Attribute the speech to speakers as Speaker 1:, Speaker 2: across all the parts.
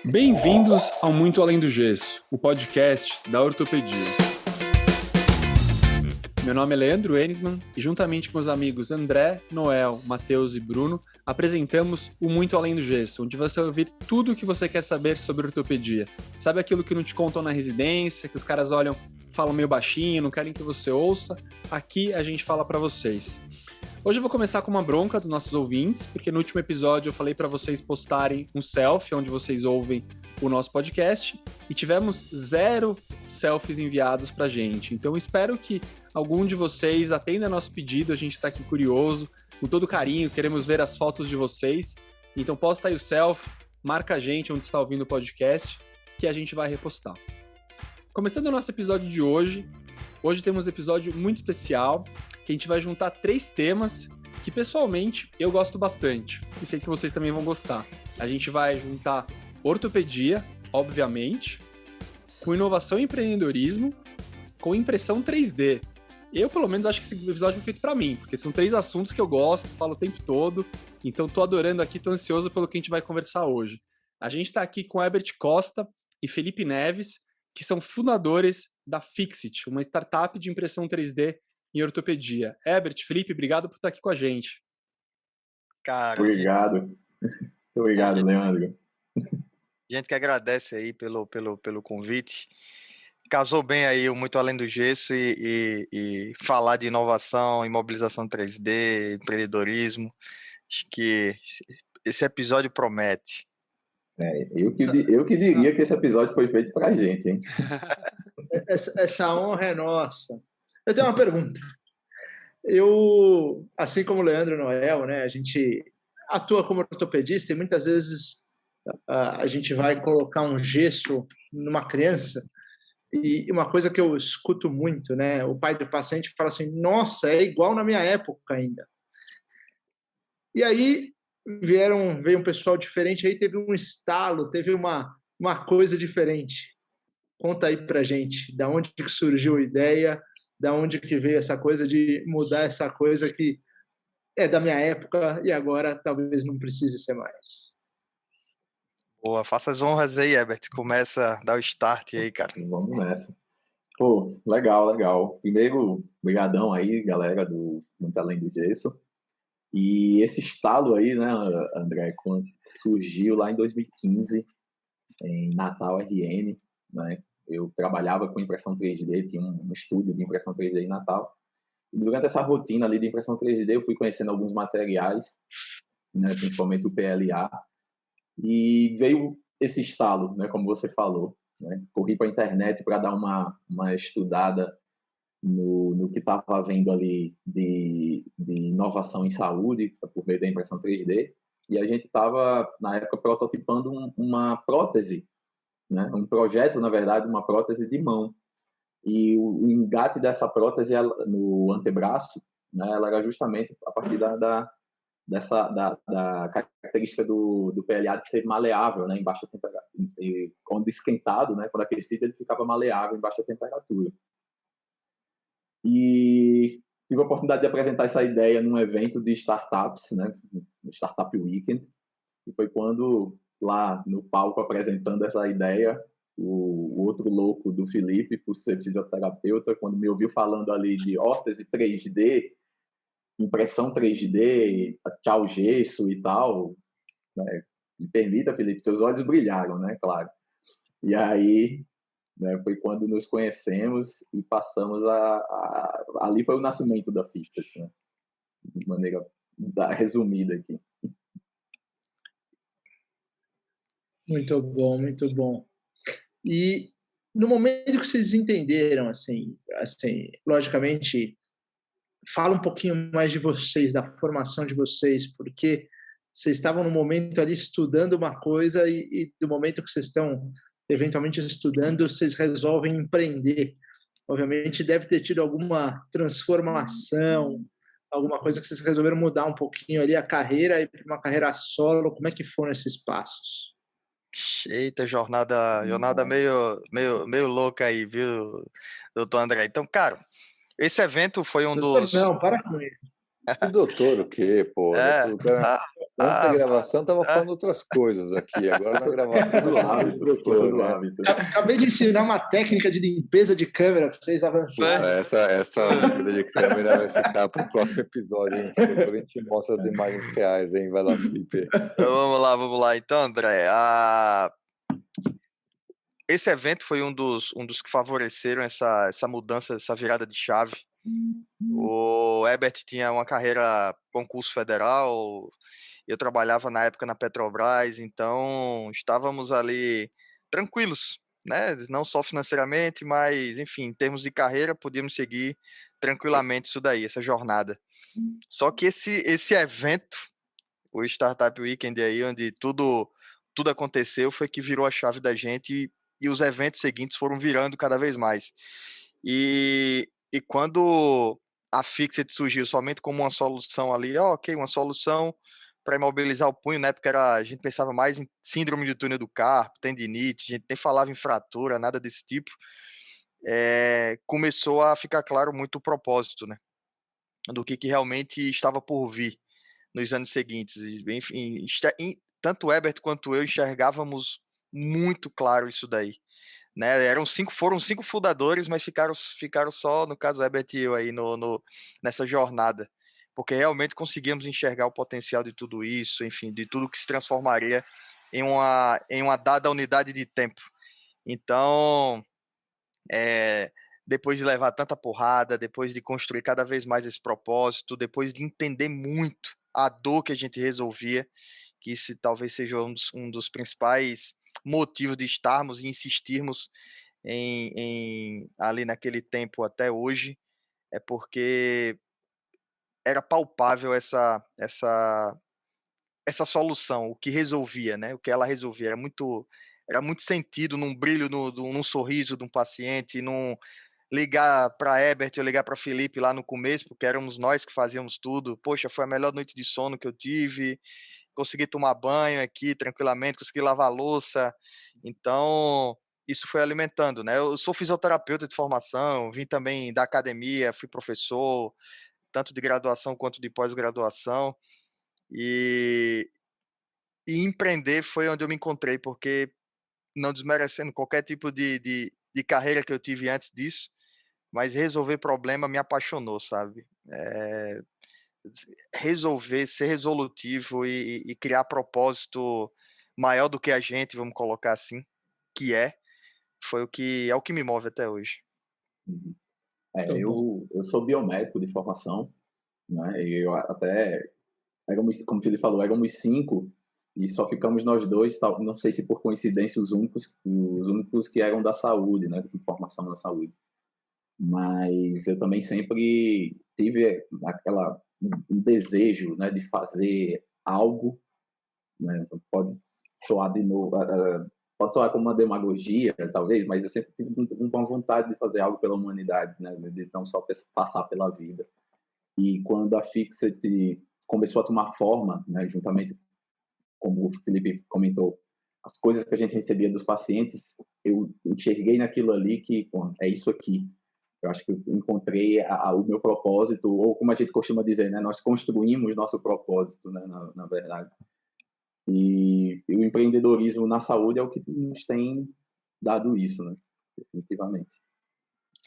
Speaker 1: Bem-vindos ao Muito Além do Gesso, o podcast da ortopedia. Meu nome é Leandro Enisman e juntamente com os amigos André, Noel, Matheus e Bruno, apresentamos o Muito Além do Gesso, onde você vai ouvir tudo o que você quer saber sobre ortopedia. Sabe aquilo que não te contam na residência, que os caras olham, falam meio baixinho, não querem que você ouça? Aqui a gente fala para vocês. Hoje eu vou começar com uma bronca dos nossos ouvintes, porque no último episódio eu falei para vocês postarem um selfie onde vocês ouvem o nosso podcast e tivemos 0 selfies enviados pra gente. Então eu espero que algum de vocês atenda nosso pedido, a gente está aqui curioso, com todo carinho, queremos ver as fotos de vocês. Então posta aí o selfie, marca a gente onde está ouvindo o podcast, que a gente vai repostar. Começando o nosso episódio de hoje temos um episódio muito especial, que a gente vai juntar 3 temas que, pessoalmente, eu gosto bastante. E sei que vocês também vão gostar. A gente vai juntar ortopedia, obviamente, com inovação e empreendedorismo, com impressão 3D. Eu, pelo menos, acho que esse episódio foi feito para mim, porque são 3 assuntos que eu gosto, falo o tempo todo. Então, tô adorando aqui, tô ansioso pelo que a gente vai conversar hoje. A gente está aqui com Herbert Costa e Felipe Neves, que são fundadores da Fixit, uma startup de impressão 3D em ortopedia. Herbert, Felipe, obrigado por estar aqui com a gente.
Speaker 2: Cara,
Speaker 3: obrigado. Muito obrigado, Leandro.
Speaker 2: Gente que agradece aí pelo convite. Casou bem aí o Muito Além do Gesso e falar de inovação, imobilização 3D, empreendedorismo. Acho que esse episódio promete.
Speaker 3: Eu que diria que esse episódio foi feito pra gente, hein?
Speaker 4: Essa honra é nossa. Eu tenho uma pergunta. Eu, assim como o Leandro e o Noel, né, a gente atua como ortopedista e muitas vezes a gente vai colocar um gesso numa criança e uma coisa que eu escuto muito, né, o pai do paciente fala assim, nossa, é igual na minha época ainda. E aí veio um pessoal diferente, aí teve um estalo, teve uma coisa diferente. Conta aí pra gente, da onde que surgiu a ideia, da onde que veio essa coisa de mudar essa coisa que é da minha época e agora talvez não precise ser mais.
Speaker 2: Boa, faça as honras aí, Herbert. Começa a dar o start aí, cara.
Speaker 3: Vamos nessa. Pô, legal. Primeiro, brigadão aí, galera do Muito Além do Gesso. E esse estalo aí, né, André, surgiu lá em 2015, em Natal RN, né? Eu trabalhava com impressão 3D, tinha um estúdio de impressão 3D em Natal. E durante essa rotina ali de impressão 3D, eu fui conhecendo alguns materiais, né, principalmente o PLA, e veio esse estalo, né, como você falou. Né? Corri para a internet para dar uma estudada no que estava havendo ali de inovação em saúde, por meio da impressão 3D, e a gente estava, na época, prototipando uma prótese, né? Um projeto, na verdade, uma prótese de mão. E o engate dessa prótese no antebraço, né, ela era justamente a partir da característica do PLA de ser maleável, né, em baixa temperatura. E quando esquentado, né, quando aquecido, ele ficava maleável em baixa temperatura. E tive a oportunidade de apresentar essa ideia num evento de startups, né, no Startup Weekend, e foi quando, lá no palco, apresentando essa ideia, o outro louco do Felipe, por ser fisioterapeuta, quando me ouviu falando ali de órtese 3D, impressão 3D, tchau gesso e tal, né, me permita, Felipe, seus olhos brilharam, né, claro. E aí, né, foi quando nos conhecemos e passamos ali foi o nascimento da Fixit, né, de maneira resumida aqui.
Speaker 4: Muito bom, muito bom. E no momento que vocês entenderam, assim, logicamente, fala um pouquinho mais de vocês, da formação de vocês, porque vocês estavam no momento ali estudando uma coisa e do momento que vocês estão eventualmente estudando, vocês resolvem empreender. Obviamente deve ter tido alguma transformação, alguma coisa que vocês resolveram mudar um pouquinho ali a carreira e para uma carreira solo. Como é que foram esses passos?
Speaker 2: Eita, jornada meio louca aí, viu, doutor André? Então, cara, esse evento foi um dos...
Speaker 4: Não, para com isso.
Speaker 5: O doutor o quê, pô?
Speaker 2: É.
Speaker 5: Antes da gravação tava falando outras coisas aqui, agora na gravação
Speaker 3: do
Speaker 5: tá chamando de
Speaker 3: hábito,
Speaker 5: doutor,
Speaker 3: força do
Speaker 5: né?
Speaker 3: hábito.
Speaker 4: Acabei de ensinar uma técnica de limpeza de câmera para vocês avançarem.
Speaker 5: Essa limpeza de câmera vai ficar para o próximo episódio, hein? Que depois a gente mostra as imagens reais, hein? Vai lá, Felipe.
Speaker 2: Então, vamos lá. Então, André, esse evento foi um dos que favoreceram essa mudança, essa virada de chave. O Herbert tinha uma carreira concurso federal, eu trabalhava na época na Petrobras, então estávamos ali tranquilos, né? Não só financeiramente, mas, enfim, em termos de carreira, podíamos seguir tranquilamente isso daí, essa jornada. Só que esse evento, o Startup Weekend aí, onde tudo aconteceu, foi que virou a chave da gente e os eventos seguintes foram virando cada vez mais. E quando a Fixit surgiu somente como uma solução ali, ok, uma solução para imobilizar o punho, né? Porque a gente pensava mais em síndrome de túnel do carpo, tendinite, a gente nem falava em fratura, nada desse tipo. Começou a ficar claro muito o propósito, né? Do que realmente estava por vir nos anos seguintes. Enfim, tanto o Herbert quanto eu enxergávamos muito claro isso daí. Né? Foram cinco fundadores, mas ficaram só, no caso, Herbert e eu aí nessa jornada, porque realmente conseguimos enxergar o potencial de tudo isso, enfim, de tudo que se transformaria em uma dada unidade de tempo. Então, depois de levar tanta porrada, depois de construir cada vez mais esse propósito, depois de entender muito a dor que a gente resolvia, que isso talvez seja um dos principais motivos de estarmos e insistirmos ali naquele tempo até hoje, é porque era palpável essa solução, o que resolvia, né? O que ela resolvia era muito sentido num brilho, num sorriso de um paciente, num ligar para Herbert ou ligar para Felipe lá no começo, porque éramos nós que fazíamos tudo. Poxa, foi a melhor noite de sono que eu tive. Consegui tomar banho aqui tranquilamente, consegui lavar a louça. Então, isso foi alimentando, né? Eu sou fisioterapeuta de formação, vim também da academia, fui professor, tanto de graduação quanto de pós-graduação. E empreender foi onde eu me encontrei, porque não desmerecendo qualquer tipo de carreira que eu tive antes disso, mas resolver problema me apaixonou, sabe? Resolver, ser resolutivo e criar propósito maior do que a gente, vamos colocar assim, foi o que me move até hoje.
Speaker 3: Eu sou biomédico de formação, né? E eu até, como o Felipe falou, éramos 5 e só ficamos nós dois, não sei se por coincidência, os únicos que eram da saúde, né? De formação da saúde. Mas eu também sempre tive um desejo, né, de fazer algo, né? Pode soar de novo, pode soar como uma demagogia, talvez, mas eu sempre tive uma vontade de fazer algo pela humanidade, né? De não só passar pela vida. E quando a Fixit começou a tomar forma, né, juntamente, como o Felipe comentou, as coisas que a gente recebia dos pacientes, eu enxerguei naquilo ali que, bom, é isso aqui. Eu acho que eu encontrei o meu propósito, ou como a gente costuma dizer, né, nós construímos nosso propósito, né, na verdade. E o empreendedorismo na saúde é o que nos tem dado isso, né, definitivamente.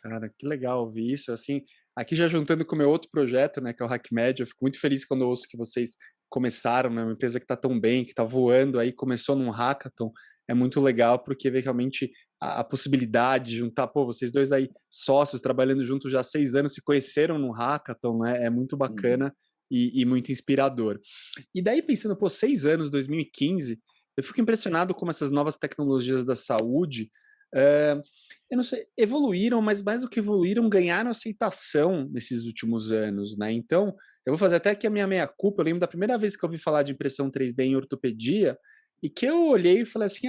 Speaker 1: Cara, que legal ouvir isso. Assim, aqui já juntando com o meu outro projeto, né, que é o HackMed, eu fico muito feliz quando eu ouço que vocês começaram, né, uma empresa que está tão bem, que está voando, aí começou num hackathon. É muito legal porque vê realmente a possibilidade de juntar, pô, vocês dois aí sócios trabalhando juntos já há 6 anos, se conheceram num hackathon, né? É muito bacana e muito inspirador. E daí pensando, pô, 6 anos, 2015, eu fico impressionado como essas novas tecnologias da saúde, eu não sei, evoluíram, mas mais do que evoluíram, ganharam aceitação nesses últimos anos, né? Então, eu vou fazer até aqui a minha meia-culpa. Eu lembro da primeira vez que eu ouvi falar de impressão 3D em ortopedia e que eu olhei e falei assim,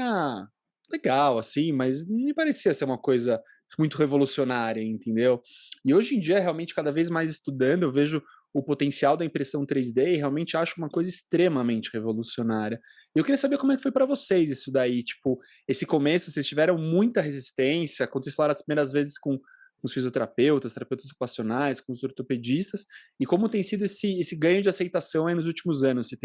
Speaker 1: legal, assim, mas não me parecia ser uma coisa muito revolucionária, entendeu? E hoje em dia, realmente, cada vez mais estudando, eu vejo o potencial da impressão 3D e realmente acho uma coisa extremamente revolucionária. E eu queria saber como é que foi para vocês isso daí, tipo, esse começo, vocês tiveram muita resistência, quando vocês falaram as primeiras vezes com os fisioterapeutas, terapeutas ocupacionais, com os ortopedistas, e como tem sido esse ganho de aceitação aí nos últimos anos, se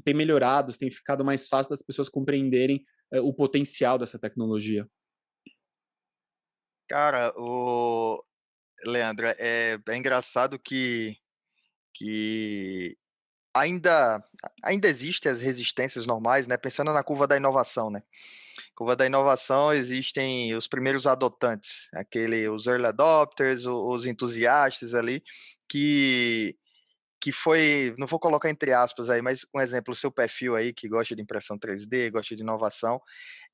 Speaker 1: tem melhorado, se tem ficado mais fácil das pessoas compreenderem o potencial dessa tecnologia.
Speaker 2: Cara, o Leandro, é engraçado que ainda existem as resistências normais, né? Pensando na curva da inovação, né? Curva da inovação, existem os primeiros adotantes, os early adopters, os entusiastas ali, que foi, não vou colocar entre aspas aí, mas um exemplo, o seu perfil aí, que gosta de impressão 3D, gosta de inovação,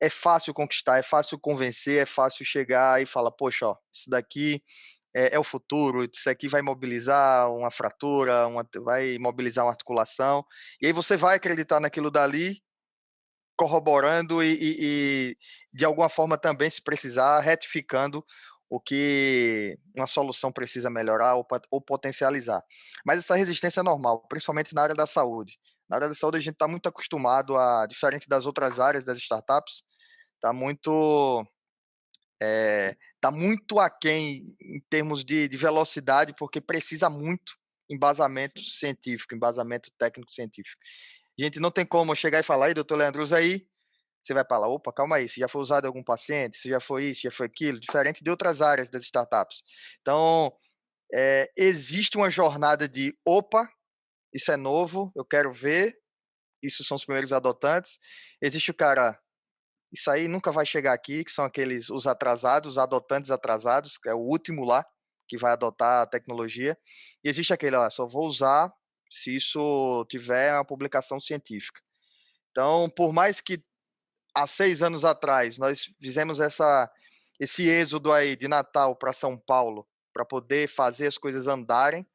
Speaker 2: é fácil conquistar, é fácil convencer, é fácil chegar e falar, poxa, ó, isso daqui é o futuro, isso aqui vai mobilizar uma fratura, vai mobilizar uma articulação, e aí você vai acreditar naquilo dali, corroborando e de alguma forma também, se precisar, retificando o que uma solução precisa melhorar ou potencializar. Mas essa resistência é normal, principalmente na área da saúde. Na área da saúde a gente está muito acostumado diferente das outras áreas das startups, está muito tá muito aquém em termos de velocidade, porque precisa muito embasamento científico, embasamento técnico-científico. A gente não tem como chegar e falar, aí, doutor Leandro, usa aí, você vai falar, opa, calma aí, se já foi usado em algum paciente, se já foi isso, já foi aquilo, diferente de outras áreas das startups. Então, existe uma jornada de, opa, isso é novo, eu quero ver, isso são os primeiros adotantes. Existe o cara, isso aí nunca vai chegar aqui, que são os atrasados, os adotantes atrasados, que é o último lá, que vai adotar a tecnologia. E existe aquele, ó, só vou usar se isso tiver uma publicação científica. Então, por mais que há 6 anos atrás nós fizemos esse êxodo aí de Natal para São Paulo, para poder fazer as coisas andarem,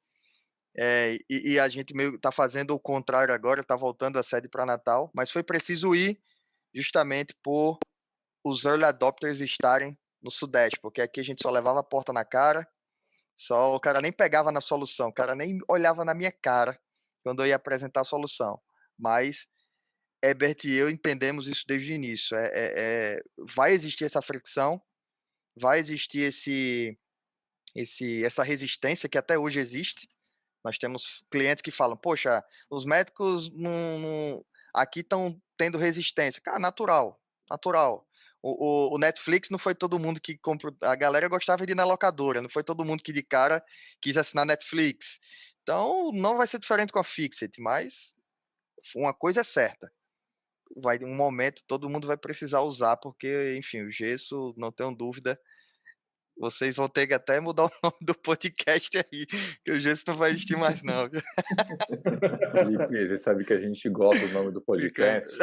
Speaker 2: e a gente meio está fazendo o contrário agora, está voltando a sede para Natal, mas foi preciso ir justamente por os early adopters estarem no Sudeste, porque aqui a gente só levava a porta na cara, o cara nem pegava na solução, o cara nem olhava na minha cara quando eu ia apresentar a solução. Mas Herbert e eu entendemos isso desde o início. Vai existir essa fricção, vai existir essa resistência que até hoje existe. Nós temos clientes que falam, poxa, os médicos aqui estão tendo resistência. Cara, natural. O Netflix não foi todo mundo que comprou. A galera gostava de ir na locadora, não foi todo mundo que de cara quis assinar Netflix. Então, não vai ser diferente com a Fixit, mas uma coisa é certa. Um momento todo mundo vai precisar usar, porque, enfim, o gesso, não tenho dúvida, vocês vão ter que até mudar o nome do podcast aí, que o gesso não vai existir mais não.
Speaker 5: Felipe, você sabe que a gente gosta do nome do podcast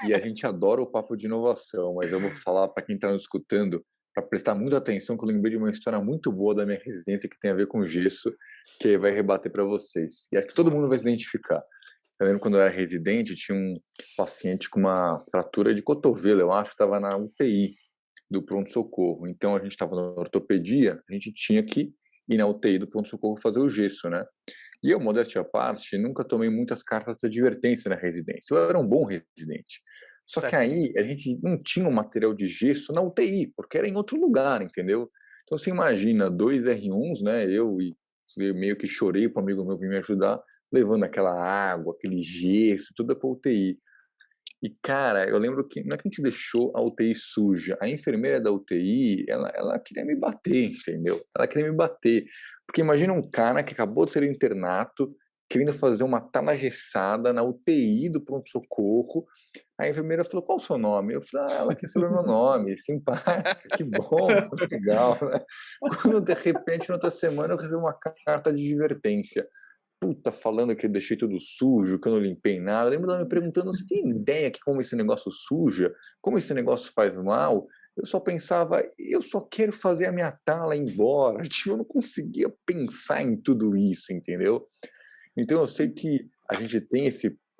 Speaker 5: e a gente adora o papo de inovação, mas eu vou falar para quem está nos escutando, para prestar muita atenção, que eu lembrei de uma história muito boa da minha residência que tem a ver com gesso, que vai rebater para vocês. E acho que todo mundo vai se identificar. Eu lembro quando eu era residente, tinha um paciente com uma fratura de cotovelo, eu acho que estava na UTI do pronto-socorro. Então a gente estava na ortopedia, a gente tinha que ir na UTI do pronto-socorro fazer o gesso, né? E eu, modéstia à parte, nunca tomei muitas cartas de advertência na residência. Eu era um bom residente. Só que aí a gente não tinha um material de gesso na UTI, porque era em outro lugar, entendeu? Então você imagina, 2 R1s, né? Eu meio que chorei para um amigo meu vir me ajudar, levando aquela água, aquele gesso, tudo para a UTI. E, cara, eu lembro que não é que a gente deixou a UTI suja. A enfermeira da UTI, ela queria me bater, entendeu? Ela queria me bater. Porque imagina um cara que acabou de ser internato, querendo fazer uma talagessada na UTI do pronto-socorro. A enfermeira falou, qual o seu nome? Eu falei, ela quer saber meu nome, simpática, que bom, legal, né? Quando, de repente, na outra semana, eu recebi uma carta de advertência. Puta, falando que eu deixei tudo sujo, que eu não limpei nada. Eu lembro dela me perguntando, você tem ideia que como esse negócio suja, como esse negócio faz mal? Eu só pensava, eu só quero fazer a minha tala embora. Tipo, eu não conseguia pensar em tudo isso, entendeu? Então eu sei que a gente tem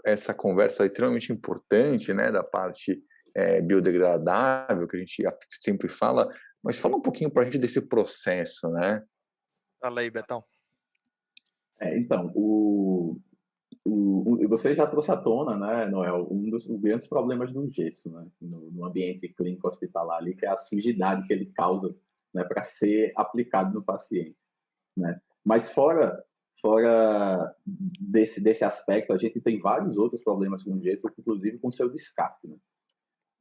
Speaker 5: essa conversa extremamente importante, né, da parte biodegradável, que a gente sempre fala, mas fala um pouquinho pra gente desse processo, né?
Speaker 2: Fala aí, Betão.
Speaker 3: Então, você já trouxe à tona, né, Noel, um dos grandes problemas do gesso, né, no ambiente clínico hospitalar ali, que é a sujidade que ele causa né, para ser aplicado no paciente, né? Mas fora desse aspecto, a gente tem vários outros problemas com o gesso, inclusive com seu descarte, né?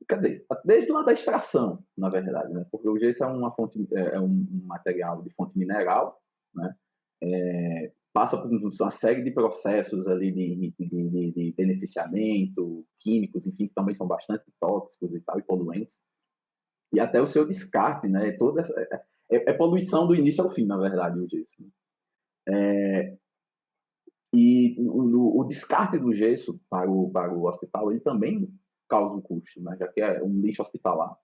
Speaker 3: Quer dizer, desde lá da extração, na verdade, né? Porque o gesso é um material de fonte mineral, né? Passa por uma série de processos ali de beneficiamento, químicos, enfim, que também são bastante tóxicos e tal, e poluentes. E até o seu descarte, né? Toda é poluição do início ao fim, na verdade, o gesso. E o descarte do gesso para o hospital, ele também causa um custo, né? Já que é um lixo hospitalar.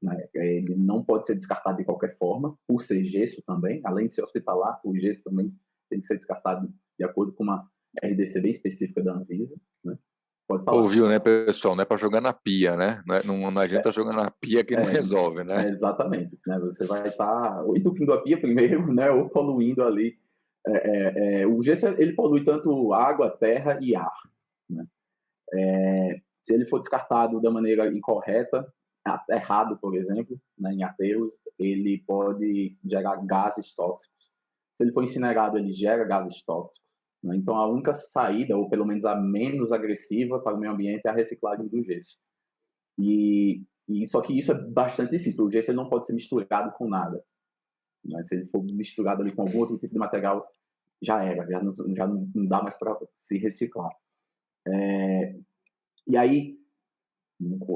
Speaker 3: Né? Ele não pode ser descartado de qualquer forma, por ser gesso também. Além de ser hospitalar, o gesso também tem que ser descartado de acordo com uma RDC bem específica da Anvisa, né? Pode falar.
Speaker 5: Ouviu, né, pessoal? Não é para jogar na pia, né? Não adianta jogar na pia que não resolve, né?
Speaker 3: Exatamente. Né? Você vai estar ou entupindo a pia primeiro, né? Ou poluindo ali. O gesso, ele polui tanto água, terra e ar, né? Se ele for descartado da maneira incorreta, errado, por exemplo, né, em aterros, ele pode gerar gases tóxicos. Se ele for incinerado, ele gera gases tóxicos. Né? Então, a única saída, ou pelo menos a menos agressiva para o meio ambiente, é a reciclagem do gesso. Só que isso é bastante difícil. O gesso ele não pode ser misturado com nada. Né? Se ele for misturado ali com algum outro tipo de material, já era, já não dá mais para se reciclar. E aí,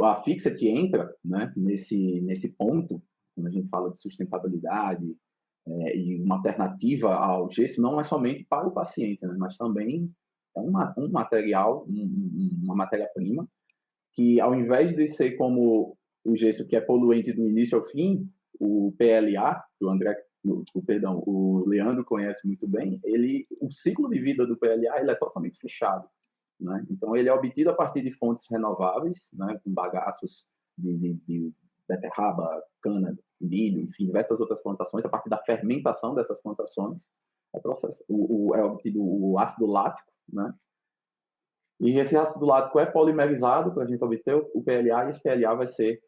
Speaker 3: a Fixit entra, né, nesse ponto, quando a gente fala de sustentabilidade e uma alternativa ao gesso, não é somente para o paciente, né, mas também é um material, uma matéria-prima, que ao invés de ser como o gesso que é poluente do início ao fim, o PLA, que o Leandro conhece muito bem, o ciclo de vida do PLA ele é totalmente fechado. Né? Então, ele é obtido a partir de fontes renováveis, né, com bagaços de beterraba, cana, milho, enfim, diversas outras plantações, a partir da fermentação dessas plantações, é obtido o ácido lático, né? E esse ácido lático é polimerizado para a gente obter o PLA, e esse PLA vai ser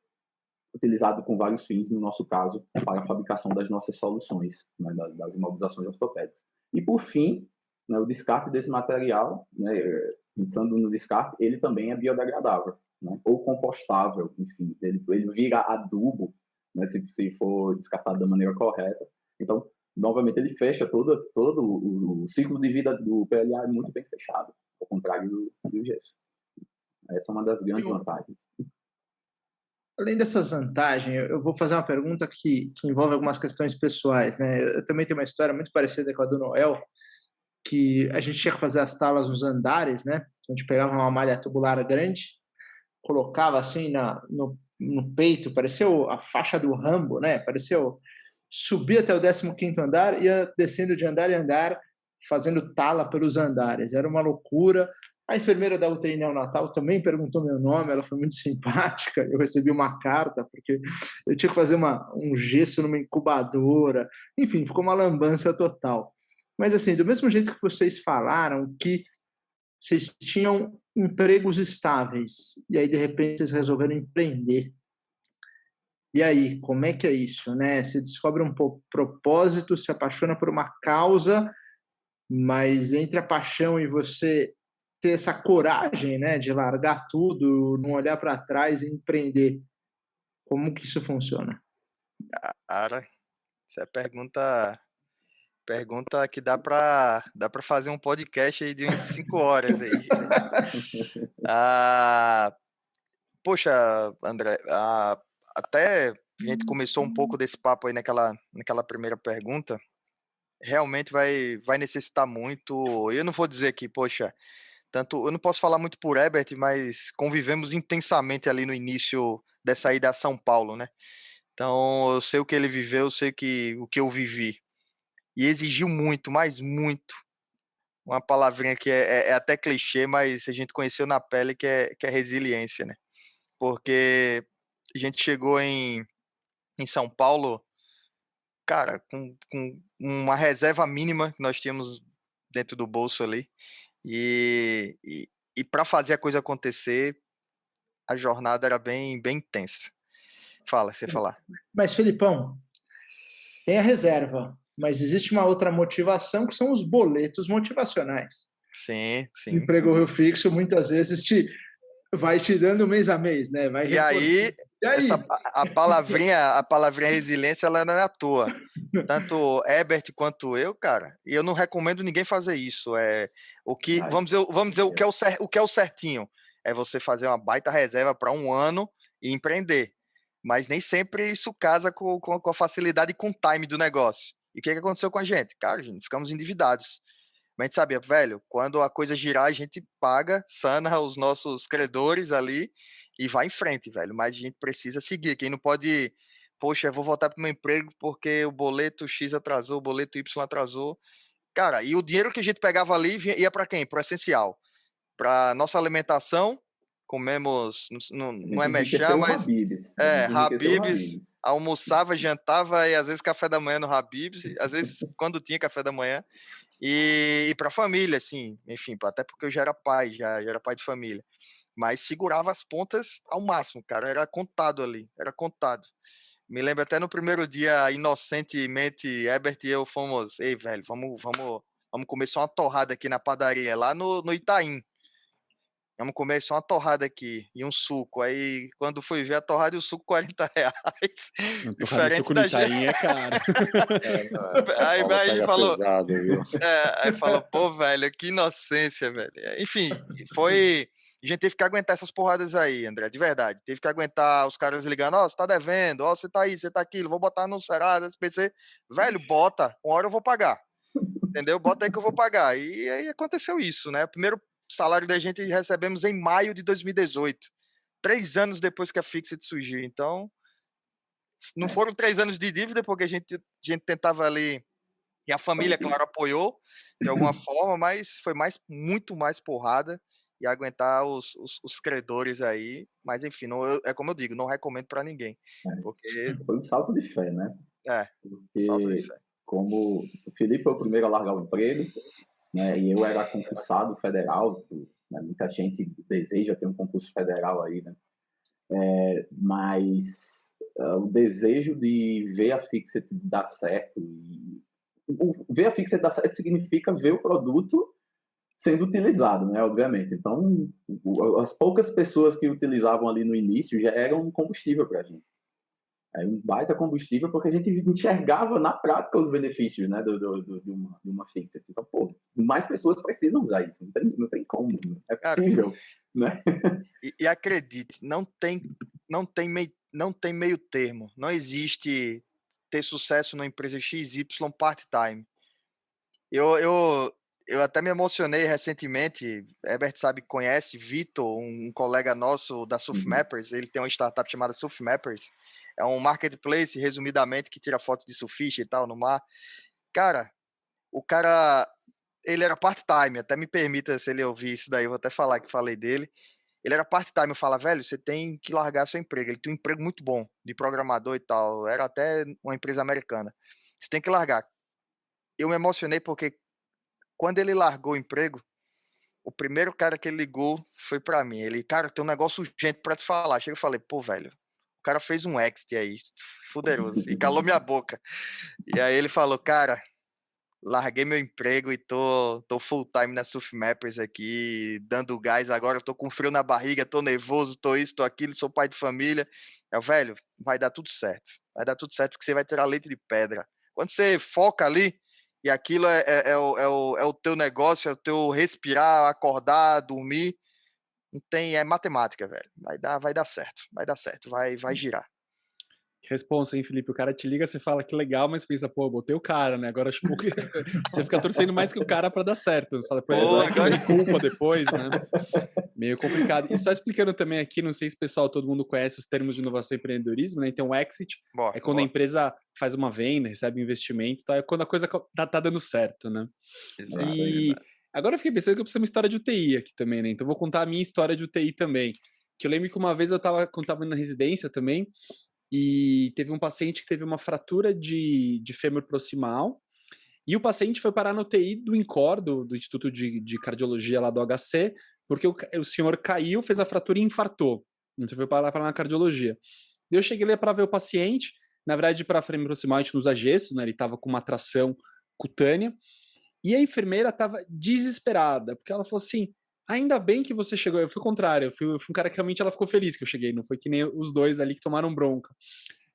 Speaker 3: utilizado com vários fins, no nosso caso, para a fabricação das nossas soluções, né, das imobilizações ortopédicas. E, por fim, né, o descarte desse material, né, pensando no descarte, ele também é biodegradável, né, ou compostável, enfim, ele vira adubo, né, se for descartado da maneira correta. Então, novamente, ele fecha todo o ciclo de vida do PLA, é muito bem fechado, ao contrário do gesso. Essa é uma das grandes vantagens.
Speaker 4: Além dessas vantagens, eu vou fazer uma pergunta que envolve algumas questões pessoais, né? Eu também tenho uma história muito parecida com a do Noel, que a gente tinha que fazer as talas nos andares, né? A gente pegava uma malha tubular grande, colocava assim no peito, parecia a faixa do Rambo, né? Subia até o 15º andar, ia descendo de andar em andar, fazendo tala pelos andares. Era uma loucura. A enfermeira da UTI neonatal também perguntou meu nome, ela foi muito simpática. Eu recebi uma carta, porque eu tinha que fazer um gesso numa incubadora. Enfim, ficou uma lambança total. Mas, assim, do mesmo jeito que vocês falaram que vocês tinham empregos estáveis, e aí, de repente, vocês resolveram empreender. E aí, como é que é isso, né? Você descobre um propósito, se apaixona por uma causa, mas entre a paixão e você ter essa coragem, né, de largar tudo, não olhar para trás e empreender. Como que isso funciona?
Speaker 2: Cara, essa é pergunta que dá para fazer um podcast aí de umas 5 horas aí. Poxa, André, até a gente começou um pouco desse papo aí naquela primeira pergunta. Realmente vai necessitar muito. Eu não vou dizer que, poxa, eu não posso falar muito por Herbert, mas convivemos intensamente ali no início dessa ida a São Paulo, né? Então, eu sei o que ele viveu, eu sei o que eu vivi. E exigiu muito, mas muito. Uma palavrinha que é até clichê, mas a gente conheceu na pele, que é resiliência, né? Porque a gente chegou em São Paulo, cara, com uma reserva mínima que nós tínhamos dentro do bolso ali. E para fazer a coisa acontecer, a jornada era bem intensa. Fala, você falar.
Speaker 4: Mas, Felipão, tem a reserva, mas existe uma outra motivação que são os boletos motivacionais.
Speaker 2: Sim,
Speaker 4: O emprego fixo muitas vezes vai te dando mês a mês, né?
Speaker 2: E aí, a palavrinha resiliência, ela não é à toa. Tanto Herbert quanto eu, cara, e eu não recomendo ninguém fazer isso. Vamos dizer o que é o certinho. É você fazer uma baita reserva para um ano e empreender. Mas nem sempre isso casa com a facilidade e com o time do negócio. E o que aconteceu com a gente? Cara, gente, ficamos endividados. Mas a gente sabia, velho, quando a coisa girar, a gente paga, sana os nossos credores ali e vai em frente, velho. Mas a gente precisa seguir. Quem não pode, poxa, eu vou voltar para o meu emprego porque o boleto X atrasou, o boleto Y atrasou. Cara, e o dinheiro que a gente pegava ali ia para quem? Para o essencial. Para nossa alimentação, comemos, não é mexer, mas Habib's, almoçava, jantava e às vezes café da manhã no Habib's, às vezes quando tinha café da manhã. E para a família, assim, enfim, até porque eu já era pai, já era pai de família. Mas segurava as pontas ao máximo, cara. Era contado ali, era contado. Me lembro até no primeiro dia, inocentemente, Herbert e eu fomos, ei, velho, vamos comer só uma torrada aqui na padaria, lá no Itaim. Vamos comer só uma torrada aqui e um suco. Aí, quando foi ver a torrada e o suco, R$40.
Speaker 1: Torrada e suco no Itaim é caro.
Speaker 2: Aí a gente falou... Pesado, viu? Aí falou, pô, velho, que inocência, velho. Enfim, a gente teve que aguentar essas porradas aí, André, de verdade. Teve que aguentar os caras ligando, você tá devendo, você tá aí, você tá aquilo, vou botar no Serasa, SPC. Velho, bota, uma hora eu vou pagar. Entendeu? Bota aí que eu vou pagar. E aí aconteceu isso, né? O primeiro salário da gente recebemos em maio de 2018, 3 anos depois que a Fixit surgiu. Então, não foram 3 anos de dívida, porque a gente tentava ali, e a família, claro, apoiou de alguma forma, mas foi muito mais porrada e aguentar os credores aí. Mas, enfim, é como eu digo, não recomendo para ninguém. Porque...
Speaker 3: Foi um salto de fé, né?
Speaker 2: Porque, salto de fé.
Speaker 3: Como o Felipe foi o primeiro a largar o emprego, né, e eu era concursado federal, né, muita gente deseja ter um concurso federal aí, né? Mas o desejo de ver a Fixit dar certo, ver a Fixit dar certo significa ver o produto sendo utilizado, né, obviamente. Então, as poucas pessoas que utilizavam ali no início já eram um combustível para a gente. É um baita combustível, porque a gente enxergava na prática os benefícios, né, de uma Fixit. Então, pô, mais pessoas precisam usar isso, não tem como, é possível, né?
Speaker 2: E acredite, não tem meio termo, não existe ter sucesso numa empresa XY part-time. Eu até me emocionei recentemente, Herbert conhece, Vitor, um colega nosso da Surfmappers, ele tem uma startup chamada Surfmappers, é um marketplace, resumidamente, que tira fotos de surfista e tal no mar. Cara, o cara, ele era part-time, até me permita, se ele ouvir isso daí, eu vou até falar que falei dele. Ele era part-time, eu falo, velho, você tem que largar seu emprego. Ele tem um emprego muito bom, de programador e tal, era até uma empresa americana. Você tem que largar. Eu me emocionei porque quando ele largou o emprego, o primeiro cara que ele ligou foi pra mim. Ele, cara, tem um negócio urgente pra te falar. Chega e falei, pô, velho, o cara fez um exit aí, fuderoso, e calou minha boca. E aí ele falou, cara, larguei meu emprego e tô full time na Surfmappers aqui, dando gás agora, tô com frio na barriga, tô nervoso, tô isso, tô aquilo, sou pai de família. Eu, velho, vai dar tudo certo. Vai dar tudo certo porque você vai tirar leite de pedra. Quando você foca ali, e aquilo é o teu negócio, é o teu respirar, acordar, dormir, não tem, é matemática, velho. Vai dar certo, vai girar.
Speaker 1: Responsa, hein, Felipe? O cara te liga, você fala que legal, mas pensa, pô, botei o cara, né? Agora acho que você fica torcendo mais que o cara pra dar certo. Você fala, depois agora me culpa depois, né? Meio complicado. E só explicando também aqui, não sei se o pessoal, todo mundo conhece os termos de inovação e empreendedorismo, né? Então, o exit é quando a empresa faz uma venda, recebe investimento, tá? É quando a coisa tá dando certo, né?
Speaker 2: Exato,
Speaker 1: e agora eu fiquei pensando que eu preciso de uma história de UTI aqui também, né? Então, eu vou contar a minha história de UTI também. Que eu lembro que uma vez quando tava na residência também, e teve um paciente que teve uma fratura de fêmur proximal, e o paciente foi parar na UTI do INCOR, do Instituto de Cardiologia lá do HC, porque o senhor caiu, fez a fratura e infartou. Então foi parar na cardiologia. Eu cheguei lá para ver o paciente, Na verdade, para aproximar, a gente não usa gesso, né? Ele estava com uma tração cutânea. E a enfermeira estava desesperada, porque ela falou assim: ainda bem que você chegou. Eu fui contrário, eu fui um cara que realmente ela ficou feliz que eu cheguei, não foi que nem os dois ali que tomaram bronca.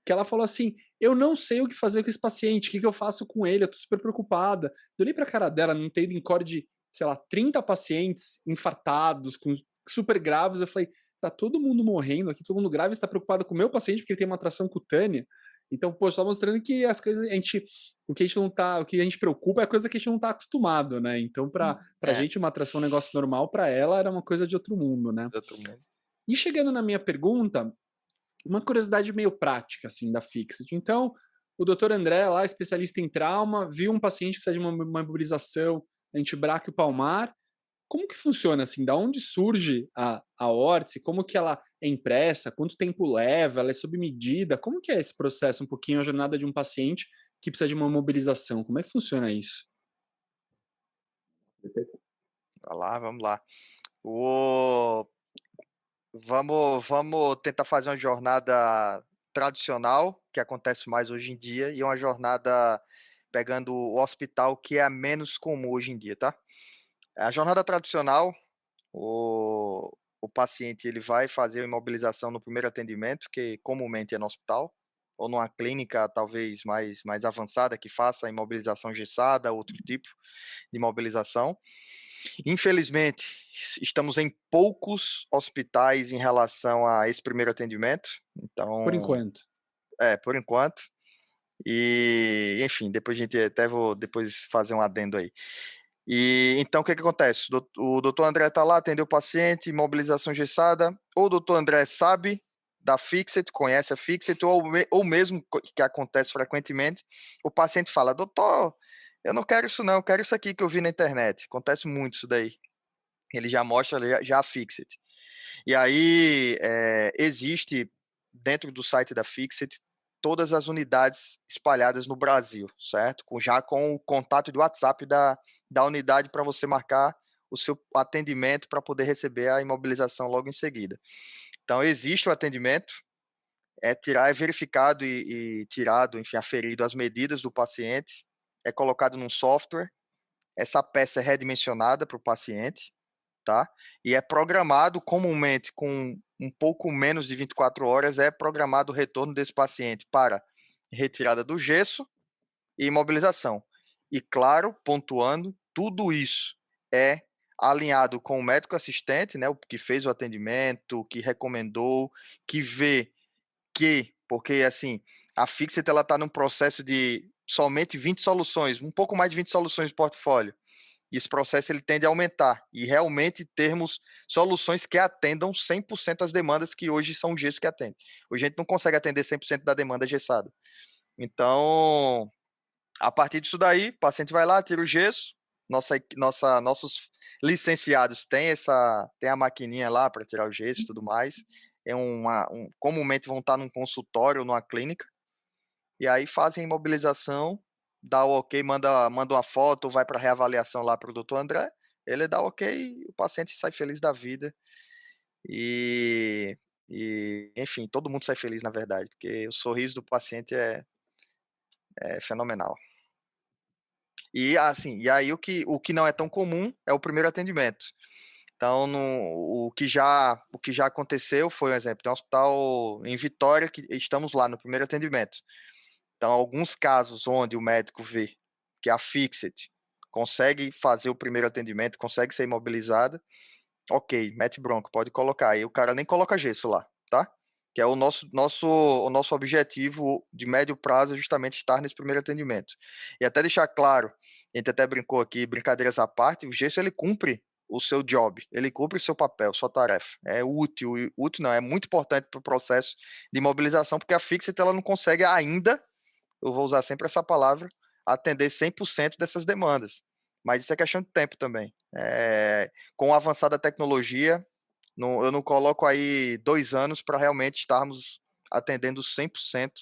Speaker 1: Que ela falou assim: eu não sei o que fazer com esse paciente, o que eu faço com ele, eu tô super preocupada. Eu olhei pra cara dela, não tem encore de, sei lá, 30 pacientes infartados, com super graves. Eu falei: tá todo mundo morrendo aqui, todo mundo grave, está preocupado com o meu paciente porque ele tem uma atração cutânea. Então, pô, só mostrando que as coisas, o que a gente não tá, o que a gente preocupa é a coisa que a gente não tá acostumado, né? Então, pra gente, uma atração é um negócio normal, pra ela era uma coisa de outro mundo, né?
Speaker 2: De outro mundo.
Speaker 1: E chegando na minha pergunta, uma curiosidade meio prática, assim, da Fixit. Então, o doutor André, lá, especialista em trauma, viu um paciente que precisa de uma imobilização antebraquio-palmar. Como que funciona, assim? Da onde surge a órtese? Como que ela é impressa? Quanto tempo leva? Ela é sob medida? Como que é esse processo, um pouquinho, a jornada de um paciente que precisa de uma mobilização? Como é que funciona isso?
Speaker 2: Vamos lá. Vamos tentar fazer uma jornada tradicional, que acontece mais hoje em dia, e uma jornada pegando o hospital, que é a menos comum hoje em dia, tá? A jornada tradicional, o paciente ele vai fazer a imobilização no primeiro atendimento, que comumente é no hospital, ou numa clínica talvez mais avançada, que faça a imobilização engessada, outro tipo de imobilização. Infelizmente, estamos em poucos hospitais em relação a esse primeiro atendimento. Então,
Speaker 1: Por enquanto.
Speaker 2: por enquanto. E, enfim, depois a gente até vou depois fazer um adendo aí. E então o que acontece? O doutor André está lá, atendeu o paciente, imobilização engessada. Ou o doutor André sabe da Fixit, conhece a Fixit, ou mesmo que acontece frequentemente, o paciente fala: doutor, eu não quero isso não, eu quero isso aqui que eu vi na internet. Acontece muito isso daí. Ele já mostra já a Fixit. E aí existe dentro do site da Fixit todas as unidades espalhadas no Brasil, certo? Já com o contato de WhatsApp da unidade para você marcar o seu atendimento para poder receber a imobilização logo em seguida. Então existe o atendimento, é verificado e tirado, enfim, aferido as medidas do paciente, é colocado num software, essa peça é redimensionada para o paciente, tá? E é programado comumente com um pouco menos de 24 horas, é programado o retorno desse paciente para retirada do gesso e imobilização. E claro, pontuando, tudo isso é alinhado com o médico assistente, né, o que fez o atendimento, que recomendou, que vê porque assim, a Fixit ela está num processo de somente 20 soluções, um pouco mais de 20 soluções de portfólio. E esse processo ele tende a aumentar e realmente termos soluções que atendam 100% as demandas que hoje são o gesso que atende. Hoje a gente não consegue atender 100% da demanda gessada. Então, a partir disso daí, o paciente vai lá, tira o gesso, nossos licenciados têm a maquininha lá para tirar o gesso e tudo mais. Comumente vão estar num consultório ou numa clínica, e aí fazem a imobilização, dá o ok, manda uma foto, vai para reavaliação lá para o doutor André, ele dá o ok, o paciente sai feliz da vida, e, enfim, todo mundo sai feliz na verdade, porque o sorriso do paciente é fenomenal. E assim, e aí o que não é tão comum é o primeiro atendimento. Então, o que já aconteceu foi, um exemplo, tem um hospital em Vitória que estamos lá no primeiro atendimento. Então, alguns casos onde o médico vê que a Fixit consegue fazer o primeiro atendimento, consegue ser imobilizada, ok, mete bronco, pode colocar. Aí o cara nem coloca gesso lá, tá? Que é o nosso objetivo de médio prazo, é justamente estar nesse primeiro atendimento. E até deixar claro, a gente até brincou aqui, brincadeiras à parte, o gesso ele cumpre o seu job, ele cumpre o seu papel, sua tarefa. É útil não, é muito importante para o processo de imobilização, porque a Fixit ela não consegue ainda, eu vou usar sempre essa palavra, atender 100% dessas demandas. Mas isso é questão de tempo também. Com a avançada tecnologia, eu não coloco aí 2 anos para realmente estarmos atendendo 100%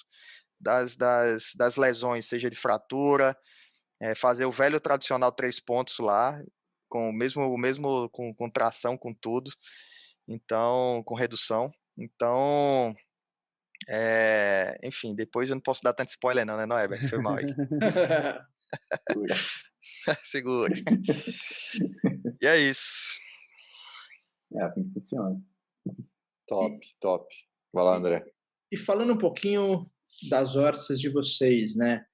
Speaker 2: das lesões, seja de fratura, fazer o velho tradicional 3 pontos lá, com o mesmo com tração, com tudo, então, com redução. Então, Enfim, depois eu não posso dar tanto spoiler não, né, não, Herbert? Foi mal aí. Segura. E é isso.
Speaker 3: É assim que funciona.
Speaker 5: Top. Vai lá, André.
Speaker 4: E falando um pouquinho das hortas de vocês, né?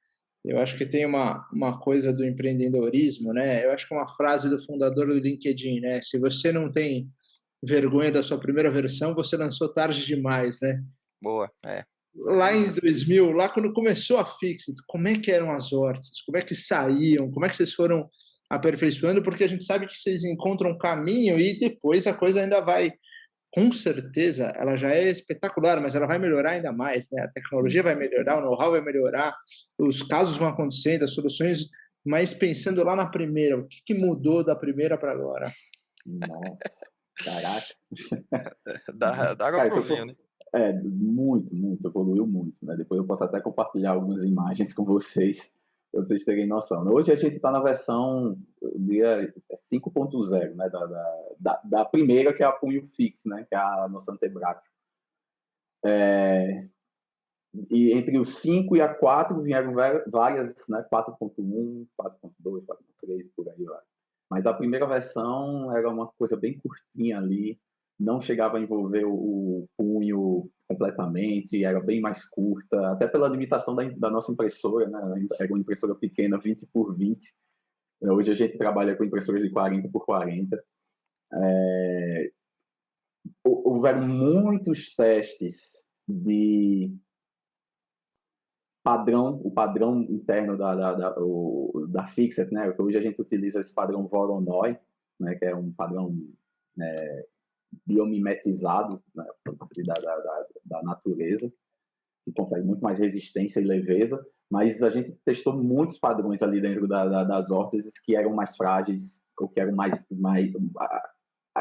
Speaker 4: Eu acho que tem uma coisa do empreendedorismo, né? Eu acho que é uma frase do fundador do LinkedIn, né? Se você não tem vergonha da sua primeira versão, você lançou tarde demais, né?
Speaker 2: Boa,
Speaker 4: Lá em 2000, lá quando começou a Fixit, como é que eram as hortas? Como é que saíam? Como é que vocês foram aperfeiçoando? Porque a gente sabe que vocês encontram um caminho e depois a coisa ainda vai, com certeza, ela já é espetacular, mas ela vai melhorar ainda mais, né? A tecnologia vai melhorar, o know-how vai melhorar, os casos vão acontecendo, as soluções, mas pensando lá na primeira, o que mudou da primeira para agora?
Speaker 3: Nossa, caraca.
Speaker 2: Dá água pro vinho, né?
Speaker 3: Muito, evoluiu muito, né? Depois eu posso até compartilhar algumas imagens com vocês, para vocês terem noção. Hoje a gente está na versão 5.0, né? Da primeira, que é a Punho Fix, né? Que é a nossa antebraço. E entre os 5 e a 4 vieram várias, né? 4.1, 4.2, 4.3, por aí vai. Mas a primeira versão era uma coisa bem curtinha ali, não chegava a envolver o punho completamente, era bem mais curta, até pela limitação da nossa impressora, né? Era uma impressora pequena, 20 por 20. Hoje a gente trabalha com impressoras de 40 por 40. Houveram muitos testes de o padrão interno da Fixit, né? Hoje a gente utiliza esse padrão Voronoi, né? Que é um padrão biomimetizado, né? da natureza, que consegue muito mais resistência e leveza, mas a gente testou muitos padrões ali dentro das órteses que eram mais frágeis, ou que eram mais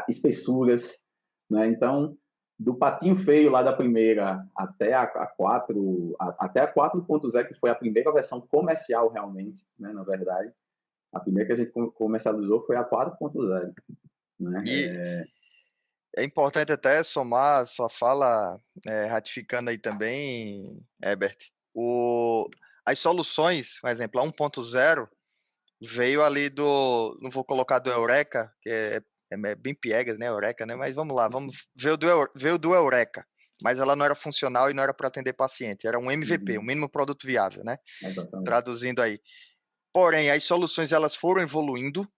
Speaker 3: espessuras, né? Então, do patinho feio lá da primeira até a 4.0, que foi a primeira versão comercial realmente, né, na verdade. A primeira que a gente comercializou foi a 4.0. Né?
Speaker 2: E é importante até somar sua fala, ratificando aí também, Herbert, as soluções, por exemplo, a 1.0 veio ali não vou colocar do Eureka, que é bem piegas, né, Eureka, né? Mas vamos lá, veio do Eureka, mas ela não era funcional e não era para atender paciente, era um MVP, um mínimo produto viável, né?
Speaker 3: Exatamente.
Speaker 2: Traduzindo aí. Porém, as soluções elas foram evoluindo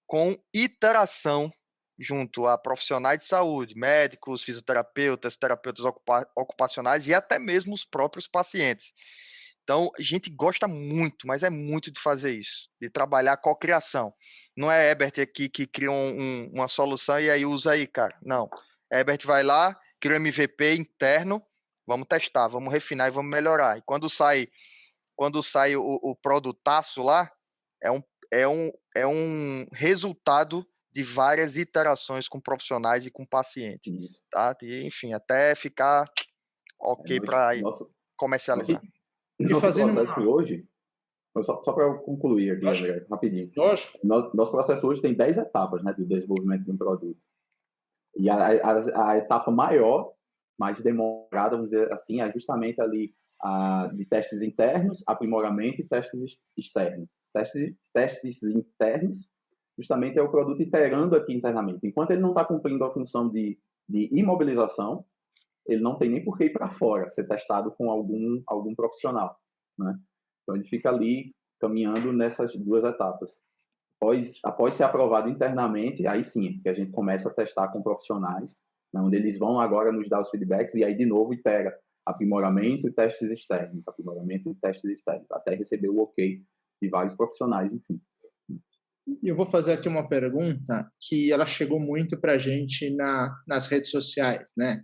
Speaker 2: com iteração junto a profissionais de saúde, médicos, fisioterapeutas, terapeutas ocupacionais e até mesmo os próprios pacientes. Então, a gente gosta muito, mas é muito de fazer isso, de trabalhar a cocriação. Não é Herbert aqui que cria uma solução e aí usa aí, cara. Não. Herbert vai lá, cria um MVP interno, vamos testar, vamos refinar e vamos melhorar. E quando sai o produtaço lá, é um resultado de várias iterações com profissionais e com pacientes.
Speaker 3: Isso.
Speaker 2: Tá? E, enfim, até ficar ok para comercializar.
Speaker 3: Nosso processo hoje, só para concluir aqui, André, rapidinho. Nosso processo hoje tem 10 etapas, né, do desenvolvimento de um produto. E a etapa maior, mais demorada, vamos dizer assim, é justamente ali de testes internos, aprimoramento e testes externos. Testes internos, justamente é o produto iterando aqui internamente. Enquanto ele não está cumprindo a função de imobilização, ele não tem nem por que ir para fora, ser testado com algum profissional, né? Então, ele fica ali caminhando nessas duas etapas. Após ser aprovado internamente, aí sim, que a gente começa a testar com profissionais, né, onde eles vão agora nos dar os feedbacks e aí, de novo, itera aprimoramento e testes externos, até receber o ok de vários profissionais, enfim.
Speaker 4: Eu vou fazer aqui uma pergunta que ela chegou muito para a gente nas redes sociais, né?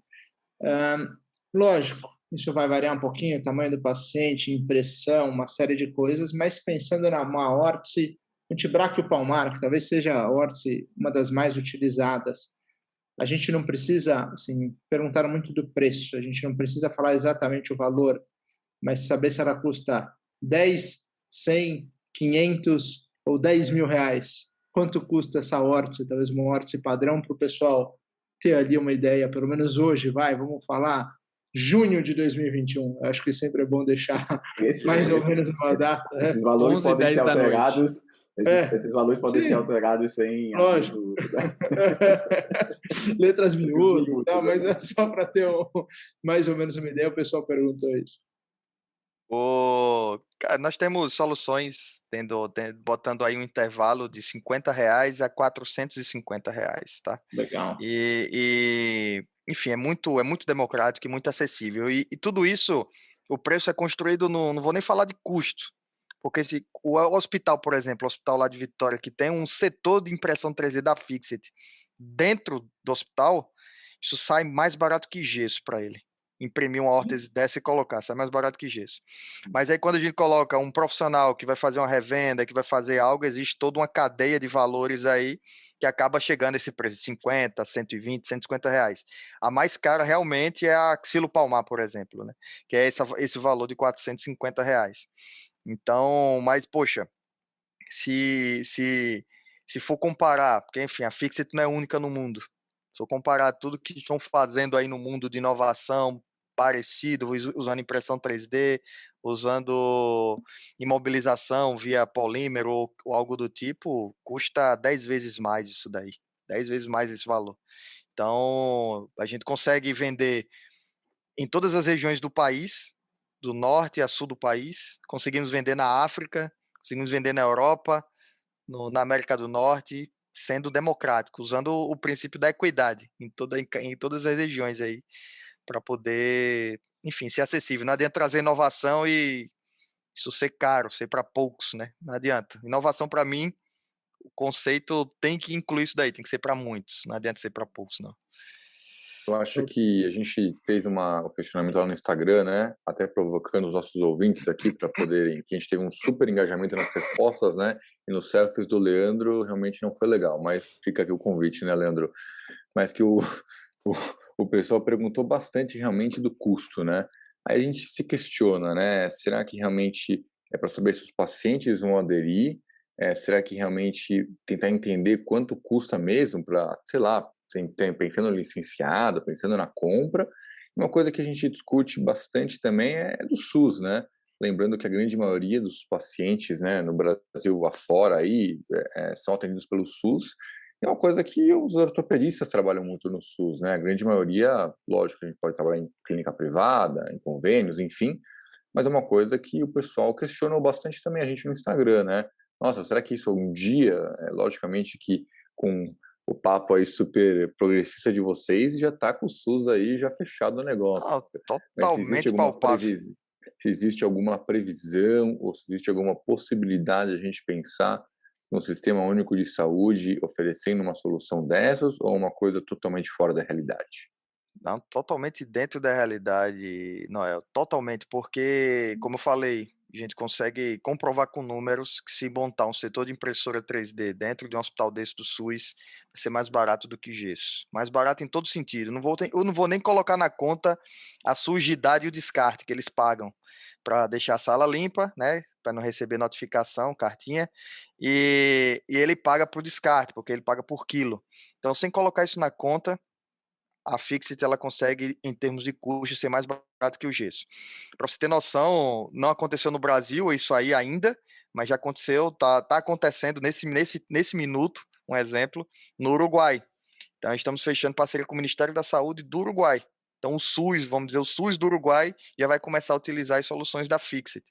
Speaker 4: Lógico, isso vai variar um pouquinho, o tamanho do paciente, impressão, uma série de coisas, mas pensando numa órtese antibraquio palmar, que talvez seja a órtese uma das mais utilizadas, a gente não precisa, assim, perguntaram muito do preço, a gente não precisa falar exatamente o valor, mas saber se ela custa 10, 100, 500 ou 10 mil reais. Quanto custa essa órtese, talvez uma órtese padrão, para o pessoal ter ali uma ideia, pelo menos hoje, vamos falar, junho de 2021. Eu acho que sempre é bom deixar
Speaker 3: Esse-
Speaker 4: mais ou menos uma data.
Speaker 3: Esses valores
Speaker 1: 11
Speaker 3: podem
Speaker 1: 10
Speaker 3: ser
Speaker 1: da noite.
Speaker 3: alterados. Esses valores podem ser
Speaker 4: Sim.
Speaker 3: alterados sem
Speaker 4: Lógico.
Speaker 3: aviso.
Speaker 4: Letras miúdas e tal, mas
Speaker 3: né?
Speaker 4: é só para ter mais ou menos uma ideia, o pessoal perguntou isso.
Speaker 2: Cara, nós temos soluções botando aí um intervalo de R$50 a R$450, tá?
Speaker 4: Legal.
Speaker 2: Enfim, é muito democrático e muito acessível. E tudo isso, o preço é construído não vou nem falar de custo, porque o hospital, por exemplo, o hospital lá de Vitória, que tem um setor de impressão 3D da Fixit dentro do hospital, isso sai mais barato que gesso para ele. Imprimir uma órtese dessa e colocar, sai mais barato que gesso. Mas aí quando a gente coloca um profissional que vai fazer uma revenda, que vai fazer algo, existe toda uma cadeia de valores aí que acaba chegando a esse preço de 50, 120, R$150. A mais cara realmente é a axilo palmar, por exemplo, né? Que é esse valor de R$450. Então, mas poxa, se for comparar, porque enfim, a Fixit não é única no mundo. Se eu comparar tudo que estão fazendo aí no mundo de inovação parecido, usando impressão 3D, usando imobilização via polímero ou algo do tipo, custa 10 vezes mais isso daí. 10 vezes mais esse valor. Então, a gente consegue vender em todas as regiões do país, do norte a sul do país. Conseguimos vender na África, conseguimos vender na Europa, na América do Norte, sendo democrático, usando o princípio da equidade em todas as regiões aí, para poder, enfim, ser acessível. Não adianta trazer inovação e isso ser caro, ser para poucos, né? Não adianta. Inovação, para mim, o conceito tem que incluir isso daí, tem que ser para muitos, não adianta ser para poucos, não.
Speaker 5: Eu acho que a gente fez um questionamento lá no Instagram, né? Até provocando os nossos ouvintes aqui para poderem. Que a gente teve um super engajamento nas respostas, né? E nos selfies do Leandro realmente não foi legal, mas fica aqui o convite, né, Leandro? Mas que o, o pessoal perguntou bastante realmente do custo, né? Aí a gente se questiona, né? Será que realmente é para saber se os pacientes vão aderir? Será que realmente tentar entender quanto custa mesmo para, sei lá, pensando no licenciado, pensando na compra? Uma coisa que a gente discute bastante também é do SUS, né? Lembrando que a grande maioria dos pacientes, né, no Brasil afora aí, são atendidos pelo SUS. É uma coisa que os ortopedistas trabalham muito no SUS, né? A grande maioria, lógico, a gente pode trabalhar em clínica privada, em convênios, enfim, mas é uma coisa que o pessoal questionou bastante também a gente no Instagram, né? Nossa, será que isso um dia, logicamente que com o papo aí super progressista de vocês, já está com o SUS aí já fechado o negócio. Mas
Speaker 2: Totalmente palpável.
Speaker 5: se existe alguma previsão ou se existe alguma possibilidade de a gente pensar no Sistema Único de Saúde oferecendo uma solução dessas ou uma coisa totalmente fora da realidade?
Speaker 2: Não, totalmente dentro da realidade, Noel. Totalmente, porque, como eu falei, a gente consegue comprovar com números que se montar um setor de impressora 3D dentro de um hospital desse do SUS, vai ser mais barato do que gesso. Mais barato em todo sentido. Eu não vou nem colocar na conta a sujidade e o descarte que eles pagam para deixar a sala limpa, né? Para não receber notificação, cartinha. E ele paga por descarte, porque ele paga por quilo. Então, sem colocar isso na conta, a Fixit ela consegue, em termos de custo, ser mais barato que o gesso. Para você ter noção, não aconteceu no Brasil isso aí ainda, mas já aconteceu, tá acontecendo nesse minuto, um exemplo, no Uruguai. Então, estamos fechando parceria com o Ministério da Saúde do Uruguai. Então, o SUS, vamos dizer, o SUS do Uruguai já vai começar a utilizar as soluções da Fixit.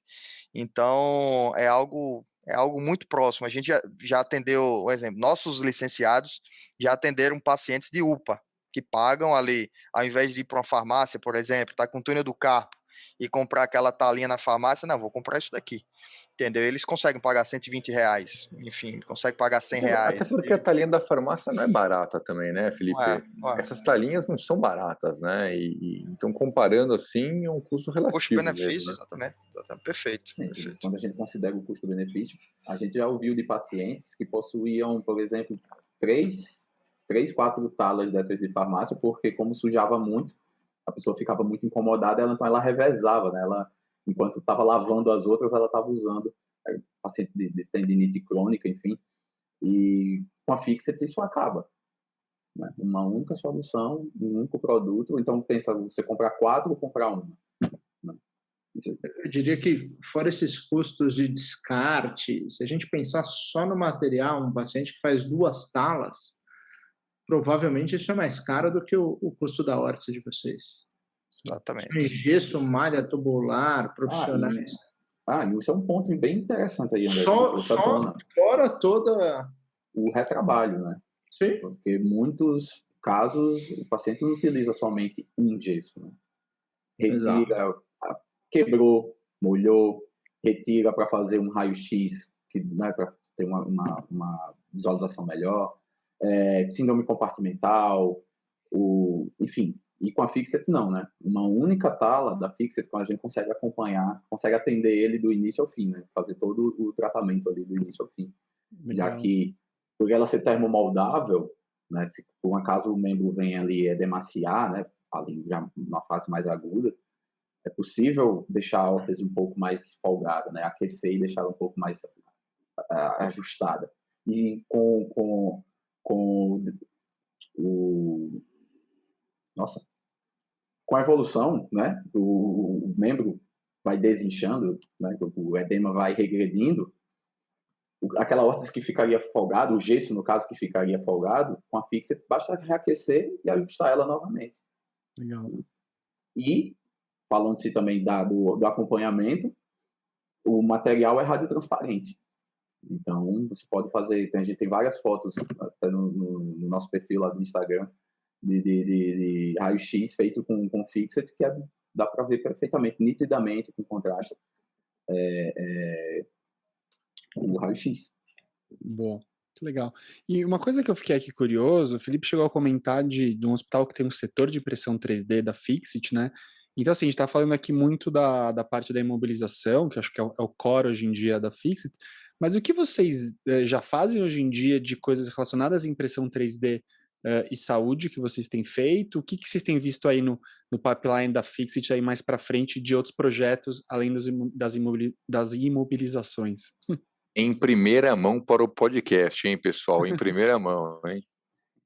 Speaker 2: Então, é algo muito próximo. A gente já atendeu, por exemplo, nossos licenciados já atenderam pacientes de UPA, que pagam ali, ao invés de ir para uma farmácia, por exemplo, tá com o túnel do carpo e comprar aquela talinha na farmácia, não, vou comprar isso daqui. Entendeu? Eles conseguem pagar R$120, enfim, conseguem pagar
Speaker 5: Até
Speaker 2: R$100.
Speaker 5: porque a talinha da farmácia não é barata também, né, Felipe?
Speaker 2: Não é.
Speaker 5: Essas talinhas não são baratas, né? Então, comparando assim, é um custo relativo
Speaker 2: Custo-benefício,
Speaker 5: mesmo, né?
Speaker 2: exatamente. Perfeito.
Speaker 3: Quando a gente considera o custo-benefício, a gente já ouviu de pacientes que possuíam, por exemplo, quatro talas dessas de farmácia, porque como sujava muito, a pessoa ficava muito incomodada, então ela revezava, né? Ela, enquanto estava lavando as outras, ela estava usando, paciente de tendinite crônica, enfim, e com a Fixit isso acaba. né? Uma única solução, um único produto. Então, pensa, você comprar 4 ou comprar uma, né?
Speaker 4: Eu diria que, fora esses custos de descarte, se a gente pensar só no material, um paciente que faz 2 talas, provavelmente isso é mais caro do que o custo da órtese de vocês.
Speaker 2: Exatamente.
Speaker 4: Gesso, malha tubular, profissionais.
Speaker 3: E isso é um ponto bem interessante aí, André, que você
Speaker 4: Só
Speaker 3: trouxe à tona.
Speaker 4: fora toda...
Speaker 3: O retrabalho, né?
Speaker 4: Sim.
Speaker 3: Porque em muitos casos o paciente não utiliza somente um gesso, né? Retira, quebrou, molhou, retira para fazer um raio-x, né, para ter uma visualização melhor, síndrome compartimental, enfim. E com a Fixit não, né? Uma única tala da Fixit, quando a gente consegue acompanhar, consegue atender ele do início ao fim, né? Fazer todo o tratamento ali do início ao fim.
Speaker 1: Legal.
Speaker 3: Já que, por ela ser termomoldável, né, se por um acaso o membro vem ali demaciar, né, ali já numa fase mais aguda, é possível deixar a órtese um pouco mais folgada, né, aquecer e deixar ela um pouco mais ajustada. E com a evolução, né, o membro vai desinchando, né, o edema vai regredindo, aquela órtese que ficaria folgado, o gesso, no caso, que ficaria folgado, com a Fixit, basta reaquecer e ajustar ela novamente.
Speaker 1: Legal.
Speaker 3: E, falando-se também do acompanhamento, o material é radiotransparente. Então, você pode fazer... A gente tem várias fotos até no nosso perfil lá do Instagram de raio-x feito com Fixit, que dá para ver perfeitamente, nitidamente, com contraste, o raio-x.
Speaker 1: Boa, que legal. E uma coisa que eu fiquei aqui curioso, o Felipe chegou a comentar de um hospital que tem um setor de impressão 3D da Fixit, né? Então, assim, a gente está falando aqui muito da parte da imobilização, que eu acho que é o core hoje em dia da Fixit, mas o que vocês já fazem hoje em dia de coisas relacionadas à impressão 3D e saúde que vocês têm feito? O que vocês têm visto aí no pipeline da Fixit aí mais para frente de outros projetos, além das imobilizações?
Speaker 5: Em primeira mão para o podcast, hein, pessoal? Em primeira mão, hein?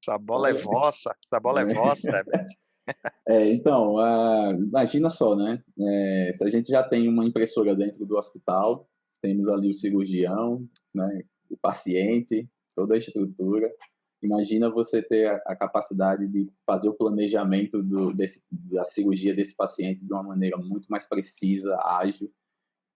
Speaker 2: Essa bola é vossa, essa bola é vossa,
Speaker 3: Então, imagina só, né? Se a gente já tem uma impressora dentro do hospital, temos ali o cirurgião, né? O paciente, toda a estrutura. Imagina você ter a capacidade de fazer o planejamento da cirurgia desse paciente de uma maneira muito mais precisa, ágil,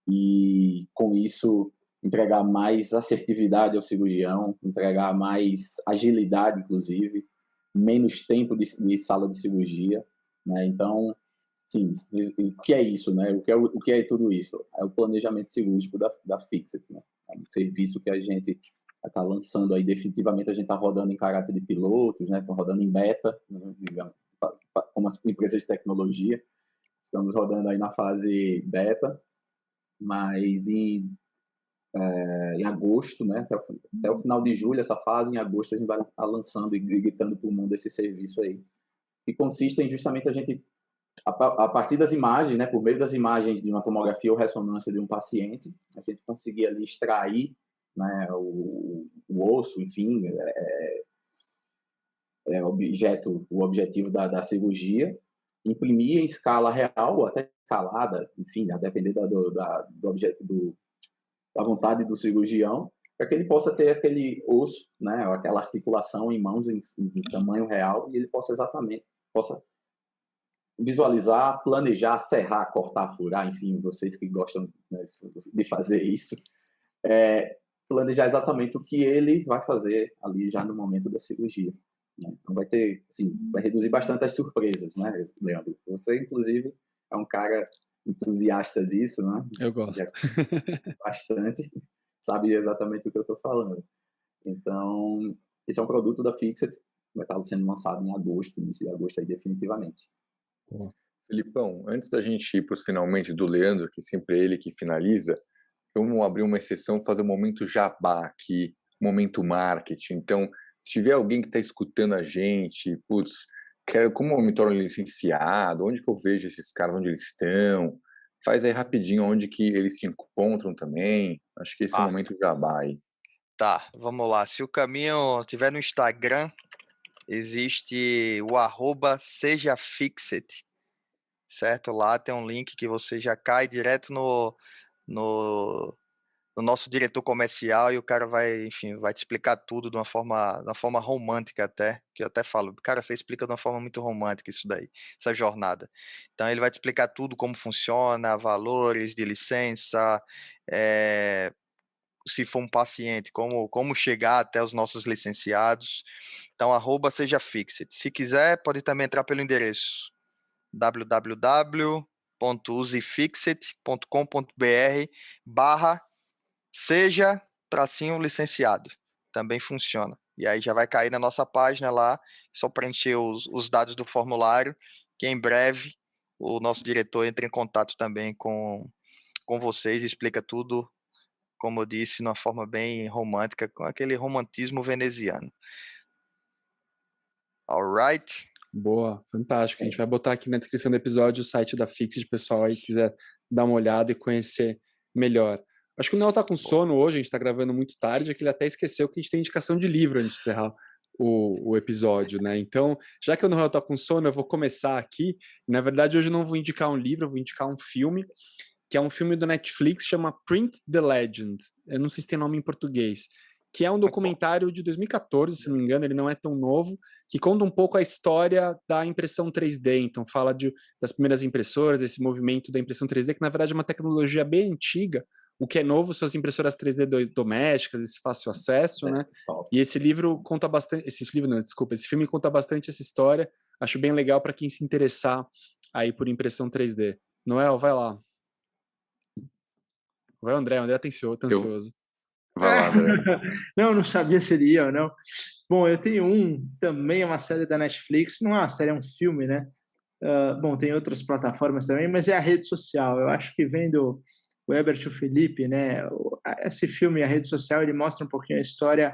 Speaker 3: e com isso entregar mais assertividade ao cirurgião, entregar mais agilidade, inclusive, menos tempo de sala de cirurgia, né? Então, sim, o que é isso, né? O que é tudo isso? É o planejamento cirúrgico da Fixit, né? É um serviço que a gente está lançando aí, definitivamente a gente está rodando em caráter de pilotos, né? Rodando em beta, né? Digamos, como as empresas de tecnologia, estamos rodando aí na fase beta, mas em agosto, né, até o final de julho, essa fase, em agosto a gente vai estar lançando e gritando para o mundo esse serviço aí, que consiste em justamente a gente, a partir das imagens, né, por meio das imagens de uma tomografia ou ressonância de um paciente, a gente conseguir ali extrair, né, o osso, enfim, o objetivo da cirurgia, imprimir em escala real ou até escalada, enfim, a depender da vontade do cirurgião, para que ele possa ter aquele osso, né, aquela articulação em mãos em tamanho real, e ele possa visualizar, planejar, serrar, cortar, furar, enfim, vocês que gostam, né, de fazer isso, planejar exatamente o que ele vai fazer ali já no momento da cirurgia. Né? Então vai ter, sim, vai reduzir bastante as surpresas, né, Leandro? Você, inclusive, é um cara entusiasta disso, né?
Speaker 1: Eu gosto.
Speaker 3: Bastante, sabe exatamente o que eu estou falando. Então, esse é um produto da Fixit, vai estar sendo lançado em agosto, início de agosto aí, definitivamente.
Speaker 5: Felipão, antes da gente ir para os finalmente do Leandro, que sempre é ele que finaliza, vamos abrir uma exceção, fazer um momento jabá aqui, momento marketing. Então, se tiver alguém que está escutando a gente, como eu me torno licenciado, onde que eu vejo esses caras, onde eles estão, faz aí rapidinho onde que eles se encontram também. Acho que esse é o momento jabá aí.
Speaker 2: Tá, vamos lá. Se o caminho estiver no Instagram, existe o @sejafixit, certo? Lá tem um link que você já cai direto no nosso diretor comercial e o cara vai, enfim, vai te explicar tudo de uma forma romântica até, que eu até falo, cara, você explica de uma forma muito romântica isso daí, essa jornada. Então ele vai te explicar tudo, como funciona, valores de licença, se for um paciente, como chegar até os nossos licenciados. Então, @sejafixit. Se quiser, pode também entrar pelo endereço www.usefixit.com.br/seja-licenciado. Também funciona. E aí já vai cair na nossa página lá, só preencher os dados do formulário, que em breve o nosso diretor entra em contato também com vocês e explica tudo, como eu disse, de uma forma bem romântica, com aquele romantismo veneziano. Alright?
Speaker 1: Boa, fantástico. A gente vai botar aqui na descrição do episódio o site da Fixit, pessoal aí quiser dar uma olhada e conhecer melhor. Acho que o Noel tá com sono hoje, a gente tá gravando muito tarde, é que ele até esqueceu que a gente tem indicação de livro antes de encerrar o episódio, né? Então, já que o Noel tá com sono, eu vou começar aqui. Na verdade, hoje eu não vou indicar um livro, eu vou indicar um filme, que é um filme do Netflix, chama Print the Legend. Eu não sei se tem nome em português. Que é um documentário de 2014, se não me engano, ele não é tão novo, que conta um pouco a história da impressão 3D. Então, fala das primeiras impressoras, esse movimento da impressão 3D, que na verdade é uma tecnologia bem antiga. O que é novo são as impressoras 3D domésticas, esse fácil acesso, né? E esse livro conta bastante. Esse filme conta bastante essa história. Acho bem legal para quem se interessar aí por impressão 3D. Noel, vai lá. Vai, André. André tá ansioso.
Speaker 5: Vai lá, André.
Speaker 4: Não sabia se ele ia ou não. Bom, eu tenho também uma série da Netflix, não é uma série, é um filme, né? Bom, tem outras plataformas também, mas é a rede social. Eu acho que vendo o Herbert e o Felipe, né? Esse filme, a rede social, ele mostra um pouquinho a história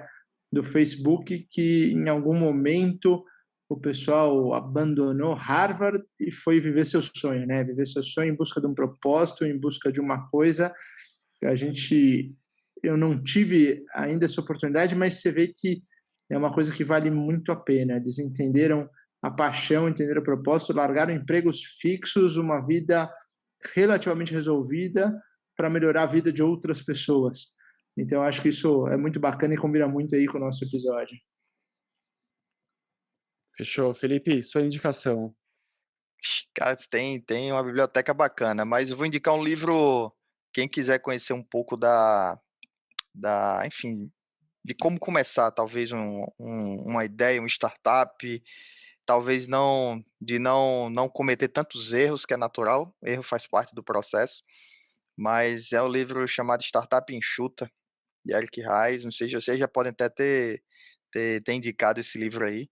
Speaker 4: do Facebook, que em algum momento o pessoal abandonou Harvard e foi viver seu sonho, né? Viver seu sonho em busca de um propósito, em busca de uma coisa. Eu não tive ainda essa oportunidade, mas você vê que é uma coisa que vale muito a pena. Eles entenderam a paixão, entenderam o propósito, largaram empregos fixos, uma vida relativamente resolvida para melhorar a vida de outras pessoas. Então, acho que isso é muito bacana e combina muito aí com o nosso episódio.
Speaker 1: Fechou. Felipe, sua indicação.
Speaker 2: Cara, tem uma biblioteca bacana, mas eu vou indicar um livro, quem quiser conhecer um pouco enfim, de como começar, talvez uma ideia, uma startup, talvez não cometer tantos erros, que é natural, erro faz parte do processo, mas é um livro chamado Startup Enxuta, de Eric Ries. Não sei se vocês já podem até ter indicado esse livro aí,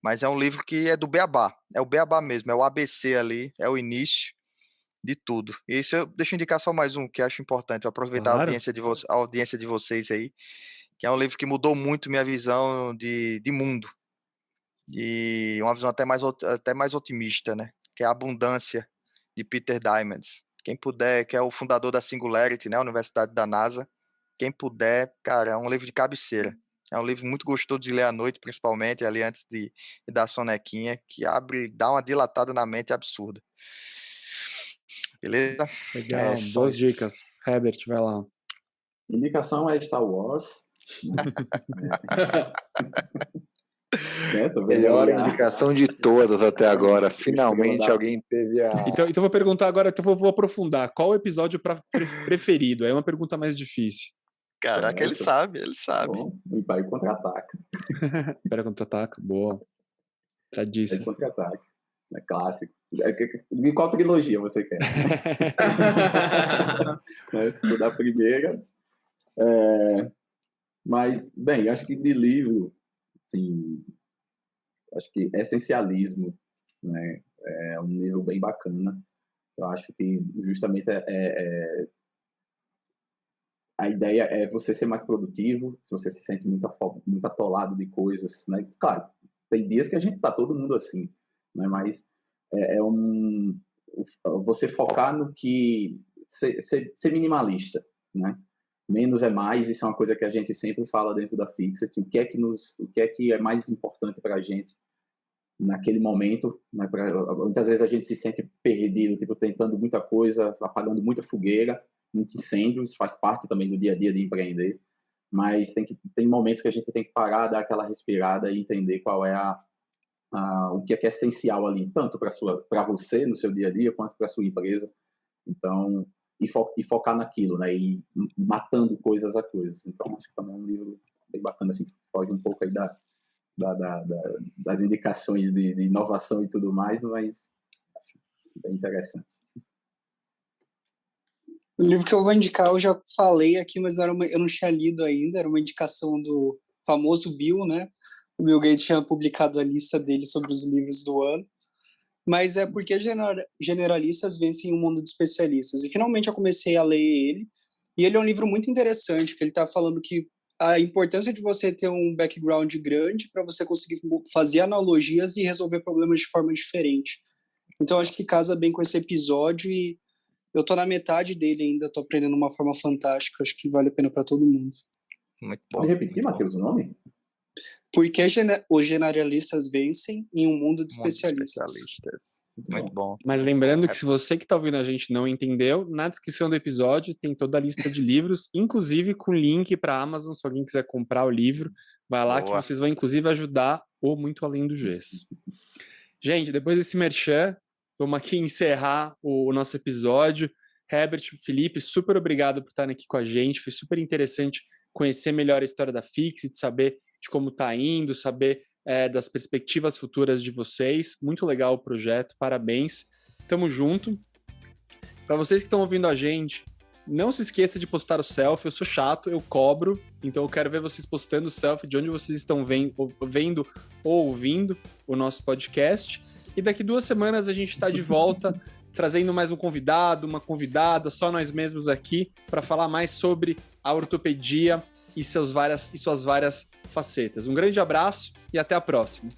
Speaker 2: mas é um livro que é do beabá, é o beabá mesmo, é o ABC ali, é o início de tudo. E isso deixa eu indicar só mais um que acho importante, aproveitar
Speaker 1: Claro.
Speaker 2: a audiência de vocês aí, que é um livro que mudou muito minha visão de mundo, e uma visão até mais otimista, né? Que é A Abundância, de Peter Diamandis. Quem puder, que é o fundador da Singularity, né? Universidade da NASA. Quem puder, cara, é um livro de cabeceira. É um livro muito gostoso de ler à noite, principalmente, ali antes de dar sonequinha, que dá uma dilatada na mente absurda. Beleza?
Speaker 1: Legal, boas dicas. Herbert, vai lá.
Speaker 3: Indicação é Star Wars.
Speaker 5: Melhor indicação de todas até agora. Finalmente alguém teve a...
Speaker 1: Então vou perguntar agora, vou aprofundar. Qual o episódio preferido? É uma pergunta mais difícil.
Speaker 2: Caraca, ele sabe.
Speaker 3: Bom, Império Contra-Ataca.
Speaker 1: Império Contra-Ataca, boa. Tradição.
Speaker 3: Império Contra-Ataca. É clássico. De qual trilogia você quer? Da primeira. Mas, bem, acho que de livro, assim, acho que Essencialismo, né, é um livro bem bacana. Eu acho que justamente a ideia é você ser mais produtivo, se você se sente muito atolado de coisas, né? Claro, tem dias que a gente tá todo mundo assim, né? Mas você focar no que ser minimalista, né? Menos é mais. Isso é uma coisa que a gente sempre fala dentro da Fixit. O que é que é mais importante para a gente naquele momento, né? Muitas vezes a gente se sente perdido, tipo, tentando muita coisa, apagando muita fogueira, muito incêndio, isso faz parte também do dia a dia de empreender, mas tem momentos que a gente tem que parar, dar aquela respirada e entender qual é o que é essencial ali, tanto para você no seu dia a dia, quanto para a sua empresa. Então, e focar naquilo, né? E matando coisas a coisas. Então, acho que também é um livro bem bacana, assim, que foge um pouco aí das indicações de inovação e tudo mais, mas acho bem interessante.
Speaker 6: O livro que eu vou indicar, eu já falei aqui, mas eu não tinha lido ainda, era uma indicação do famoso Bill, né? O Bill Gates tinha publicado a lista dele sobre os livros do ano, mas é porque generalistas vencem um mundo de especialistas. E finalmente eu comecei a ler ele, e ele é um livro muito interessante, que ele está falando que a importância de você ter um background grande para você conseguir fazer analogias e resolver problemas de forma diferente. Então acho que casa bem com esse episódio e eu tô na metade dele ainda, tô aprendendo de uma forma fantástica, acho que vale a pena para todo mundo.
Speaker 2: Muito bom.
Speaker 3: Pode repetir, Matheus, o nome?
Speaker 6: Porque os generalistas vencem em um mundo de especialistas.
Speaker 2: Muito bom.
Speaker 1: Mas lembrando que se você que está ouvindo a gente não entendeu, na descrição do episódio tem toda a lista de livros, inclusive com link para a Amazon, se alguém quiser comprar o livro, vai lá. Boa. Que vocês vão inclusive ajudar o Muito Além do Gesso. Gente, depois desse merchan, vamos aqui encerrar o nosso episódio. Herbert, Felipe, super obrigado por estarem aqui com a gente, foi super interessante conhecer melhor a história da Fixit, saber de como está indo, saber das perspectivas futuras de vocês. Muito legal o projeto, parabéns. Tamo junto. Para vocês que estão ouvindo a gente, não se esqueça de postar o selfie. Eu sou chato, eu cobro, então eu quero ver vocês postando o selfie de onde vocês estão vendo ou ouvindo o nosso podcast. E daqui 2 semanas a gente está de volta, trazendo mais um convidado, uma convidada, só nós mesmos aqui, para falar mais sobre a ortopedia e suas várias facetas. Um grande abraço e até a próxima.